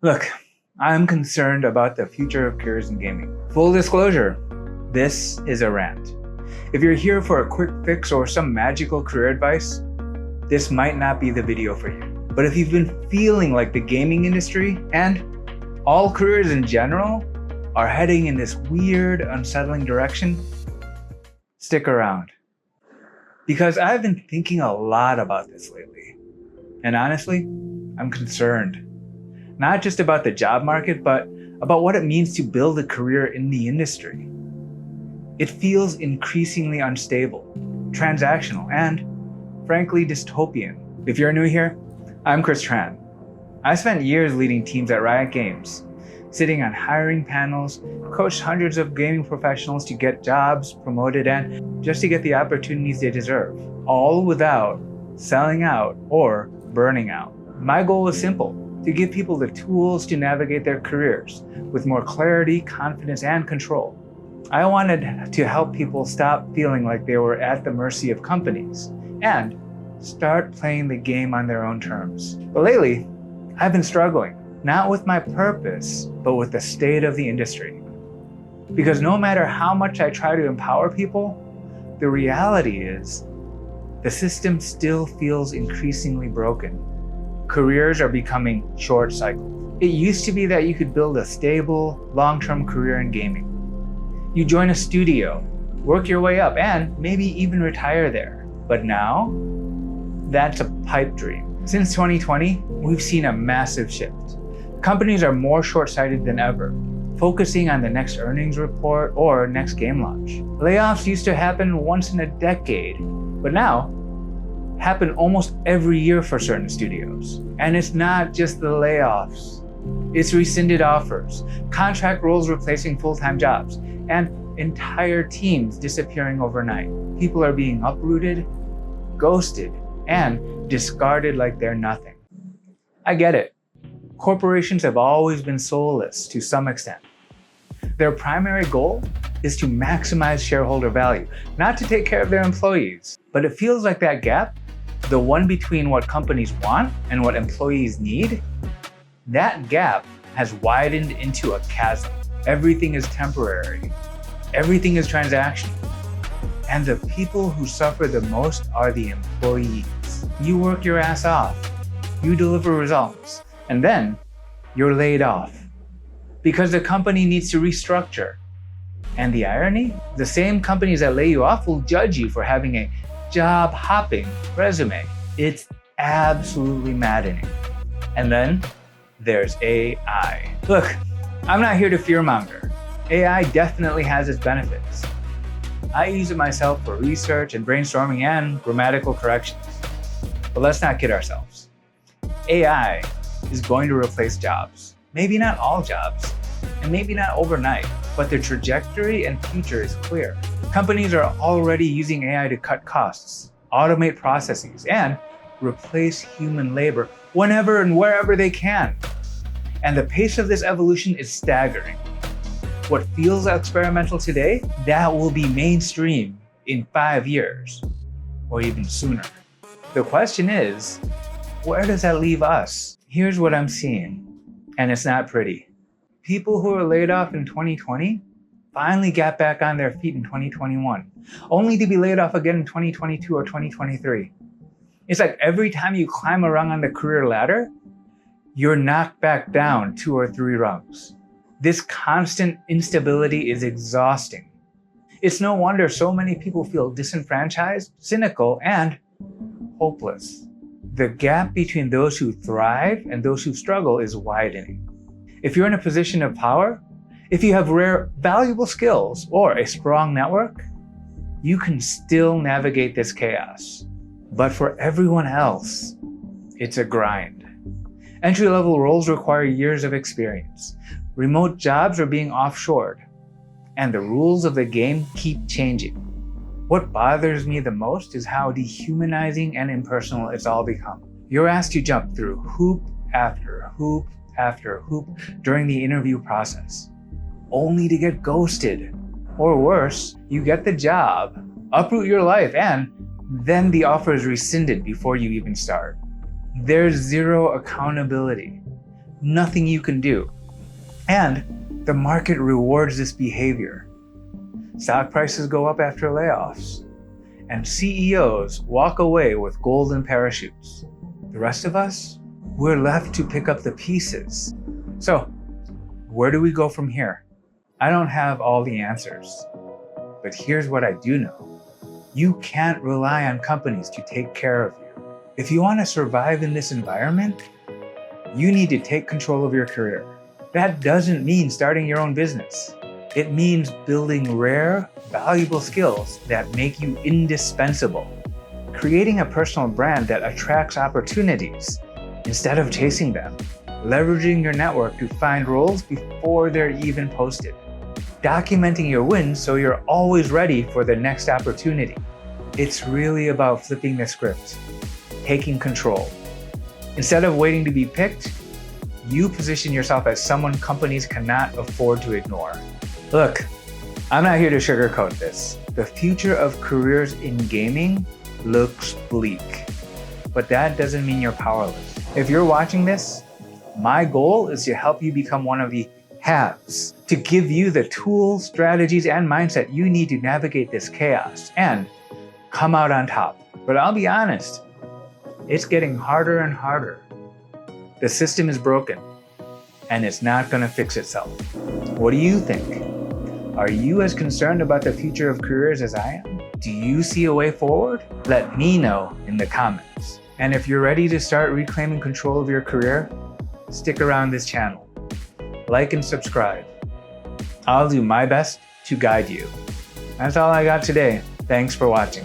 Look, I'm concerned about the future of careers in gaming. Full disclosure, this is a rant. If you're here for a quick fix or some magical career advice, this might not be the video for you. But if you've been feeling like the gaming industry and all careers in general are heading in this weird, unsettling direction, stick around. Because I've been thinking a lot about this lately. And honestly, I'm concerned. Not just about the job market, but about what it means to build a career in the industry. It feels increasingly unstable, transactional, and frankly dystopian. If you're new here, I'm Tran. I spent years leading teams at Riot Games, sitting on hiring panels, coached hundreds of gaming professionals to get jobs, promoted, and just to get the opportunities they deserve, all without selling out or burning out. My goal was simple: to give people the tools to navigate their careers with more clarity, confidence, and control. I wanted to help people stop feeling like they were at the mercy of companies and start playing the game on their own terms. But lately, I've been struggling, not with my purpose, but with the state of the industry. Because no matter how much I try to empower people, the reality is the system still feels increasingly broken. Careers are becoming short-cycled. It used to be that you could build a stable, long-term career in gaming. You join a studio, work your way up, and maybe even retire there. But now, that's a pipe dream. Since 2020, we've seen a massive shift. Companies are more short-sighted than ever, focusing on the next earnings report or next game launch. Layoffs used to happen once in a decade, but now happen almost every year for certain studios. And it's not just the layoffs. It's rescinded offers, contract roles replacing full-time jobs, and entire teams disappearing overnight. People are being uprooted, ghosted, and discarded like they're nothing. I get it. Corporations have always been soulless to some extent. Their primary goal is to maximize shareholder value, not to take care of their employees. But it feels like that gap, the one between what companies want and what employees need, that gap has widened into a chasm. Everything is temporary. Everything is transactional. And the people who suffer the most are the employees. You work your ass off. You deliver results. And then you're laid off because the company needs to restructure. And the irony? The same companies that lay you off will judge you for having a job-hopping resume. It's absolutely maddening. And then there's AI. Look, I'm not here to fearmonger. AI definitely has its benefits. I use it myself for research and brainstorming and grammatical corrections. But let's not kid ourselves. AI is going to replace jobs. Maybe not all jobs, and maybe not overnight, but the trajectory and future is clear. Companies are already using AI to cut costs, automate processes, and replace human labor whenever and wherever they can. And the pace of this evolution is staggering. What feels experimental today, that will be mainstream in 5 years, or even sooner. The question is, where does that leave us? Here's what I'm seeing, and it's not pretty. People who were laid off in 2020 finally got back on their feet in 2021, only to be laid off again in 2022 or 2023. It's like every time you climb a rung on the career ladder, you're knocked back down 2 or 3 rungs. This constant instability is exhausting. It's no wonder so many people feel disenfranchised, cynical, and hopeless. The gap between those who thrive and those who struggle is widening. If you're in a position of power, if you have rare, valuable skills or a strong network, you can still navigate this chaos. But for everyone else, it's a grind. Entry-level roles require years of experience. Remote jobs are being offshored, and the rules of the game keep changing. What bothers me the most is how dehumanizing and impersonal it's all become. You're asked to jump through hoop after hoop after hoop during the interview process, only to get ghosted. Or worse, you get the job, uproot your life, and then the offer is rescinded before you even start. There's zero accountability. nothing you can do. And the market rewards this behavior. Stock prices go up after layoffs, and CEOs walk away with golden parachutes. The rest of us, we're left to pick up the pieces. So, where do we go from here? I don't have all the answers, but here's what I do know. You can't rely on companies to take care of you. If you want to survive in this environment, you need to take control of your career. That doesn't mean starting your own business. It means building rare, valuable skills that make you indispensable. Creating a personal brand that attracts opportunities instead of chasing them. Leveraging your network to find roles before they're even posted. Documenting your wins so you're always ready for the next opportunity. It's really about flipping the script, taking control. Instead of waiting to be picked, you position yourself as someone companies cannot afford to ignore. Look, I'm not here to sugarcoat this. The future of careers in gaming looks bleak, but that doesn't mean you're powerless. If you're watching this, my goal is to help you become one of the haves, to give you the tools, strategies, and mindset you need to navigate this chaos and come out on top. But I'll be honest, it's getting harder and harder. The system is broken, and it's not going to fix itself. What do you think? Are you as concerned about the future of careers as I am? Do you see a way forward? Let me know in the comments. And if you're ready to start reclaiming control of your career, stick around this channel. Like and subscribe. I'll do my best to guide you. That's all I got today. Thanks for watching.